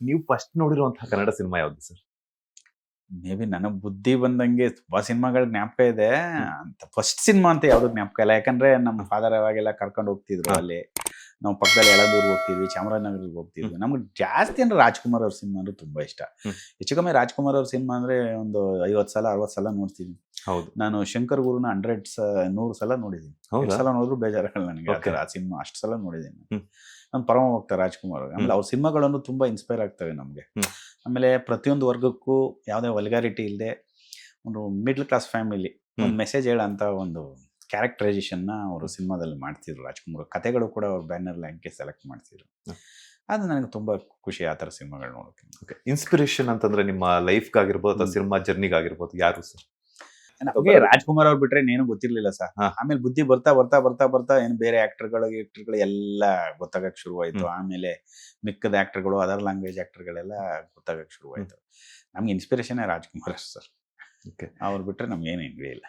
ನೀವು first ನೋಡಿರುವಂತಹ Kannada cinema ಯಾವ್ದು sir? May be ನನಗ್ ಬುದ್ಧಿ ಬಂದಂಗೆ ತುಂಬಾ ಸಿನಿಮಾಗಳ ಜ್ಞಾಪಕ ಇದೆ. ಅಂತ ಫಸ್ಟ್ ಸಿನಿಮಾ ಅಂತ ಯಾವ್ದು ಜ್ಞಾಪಕ ಇಲ್ಲ. ಯಾಕಂದ್ರೆ ನಮ್ಮ ಫಾದರ್ ಅವಾಗೆಲ್ಲ ಕರ್ಕೊಂಡು ಹೋಗ್ತಿದ್ರು ಅಲ್ಲಿ. ನಾವು ಪಕ್ಕದಲ್ಲಿ ಯಳಂದೂರ್ಗೆ ಹೋಗ್ತಿದ್ವಿ, ಚಾಮರಾಜನಗರಕ್ಕೆ ಹೋಗ್ತಿದ್ವಿ. ನಮ್ಗೆ ಜಾಸ್ತಿ ಅಂದ್ರೆ ರಾಜ್‌ಕುಮಾರ್ ಅವ್ರ ಸಿನಿಮಾ ಅಂದ್ರೆ ತುಂಬಾ ಇಷ್ಟ. ಹೆಚ್ಚು ಕಮ್ಮಿ ರಾಜ್‌ಕುಮಾರ್ ಅವ್ರ ಸಿನಿಮಾ ಅಂದ್ರೆ ಒಂದು 50 ಸಲ 60 ಸಲ ನೋಡ್ತೀನಿ. ಹೌದು. ನಾನು ಶಂಕರ್ ಗುರುನ 100 ಸಲ ನೋಡಿದ್ದೀನಿ. ಹೌದಾ? ಎಷ್ಟು ಸಲ ನೋಡಿದ್ರು ಬೇಜಾರಾಗಲ್ಲ ನನಗೆ. Okay. ಆ ಸಿನಿಮಾ ಅಷ್ಟು ಸಲ ನೋಡಿದ್ದೀನಿ. ಹ್ಮ್. ನಾನು ಪರಮ ಭಕ್ತ ರಾಜ್‌ಕುಮಾರ್ ಅವ್ರು. ಆಮೇಲೆ ಅವ್ರ ಸಿನಿಮಾಗಳನ್ನು ತುಂಬಾ ಇನ್ಸ್ಪೈರ್ ಆಗ್ತವೆ ನಮ್ಗೆ. ಆಮೇಲೆ ಪ್ರತಿಯೊಂದು ವರ್ಗಕ್ಕೂ ಯಾವುದೇ ವಲ್ಗಾರಿಟಿ ಇಲ್ಲದೆ ಒಂದು ಮಿಡ್ಲ್ ಕ್ಲಾಸ್ ಫ್ಯಾಮಿಲಿ ಒಂದು ಮೆಸೇಜ್ ಹೇಳೋಂಥ ಒಂದು ಕ್ಯಾರೆಕ್ಟರೈಸೇಷನ್ನ ಅವರು ಸಿನಿಮಾದಲ್ಲಿ ಮಾಡ್ತಿದ್ರು ರಾಜ್‌ಕುಮಾರ್. ಕತೆಗಳು ಕೂಡ ಅವ್ರ ಬ್ಯಾನರ್ ಲ್ಯಾಂಕ್ಗೆ ಸೆಲೆಕ್ಟ್ ಮಾಡ್ತಿದ್ರು. ಅದು ನನಗೆ ತುಂಬಾ ಖುಷಿ ಆ ಥರ ಸಿನಿಮಾಗಳು ನೋಡೋಕೆ. ಓಕೆ. ಇನ್ಸ್ಪಿರೇಷನ್ ಅಂತಂದ್ರೆ ನಿಮ್ಮ ಲೈಫ್ಗಾಗಿರ್ಬೋದು ಅಥವಾ ಸಿನಿಮಾ ಜರ್ನಿಗಾಗಿರ್ಬೋದು ಯಾರು ಸರ್? ನಮಗೆ ರಾಜ್‌ಕುಮಾರ್ ಅವ್ರು ಬಿಟ್ರೆ ಏನು ಗೊತ್ತಿರ್ಲಿಲ್ಲ ಸರ್. ಆಮೇಲೆ ಬುದ್ಧಿ ಬರ್ತಾ ಬರ್ತಾ ಬರ್ತಾ ಬರ್ತಾ ಏನು ಬೇರೆ ಆಕ್ಟರ್ಗಳು ಎಲ್ಲ ಗೊತ್ತಾಗಕ್ಕೆ ಶುರುವಾಯಿತು. ಆಮೇಲೆ ಮಿಕ್ಕದ ಆಕ್ಟರ್ಗಳು ಅದರ್ ಲ್ಯಾಂಗ್ವೇಜ್ ಆಕ್ಟರ್ಗಳೆಲ್ಲ ಗೊತ್ತಾಗಕ್ಕೆ ಶುರುವಾಯಿತು. ನಮ್ಗೆ ಇನ್ಸ್ಪಿರೇಷನ್ ರಾಜ್‌ಕುಮಾರ್ ಸರ್. ಅವ್ರು ಬಿಟ್ರೆ ನಮ್ಗೆ ಏನು ಇಲ್ಲ.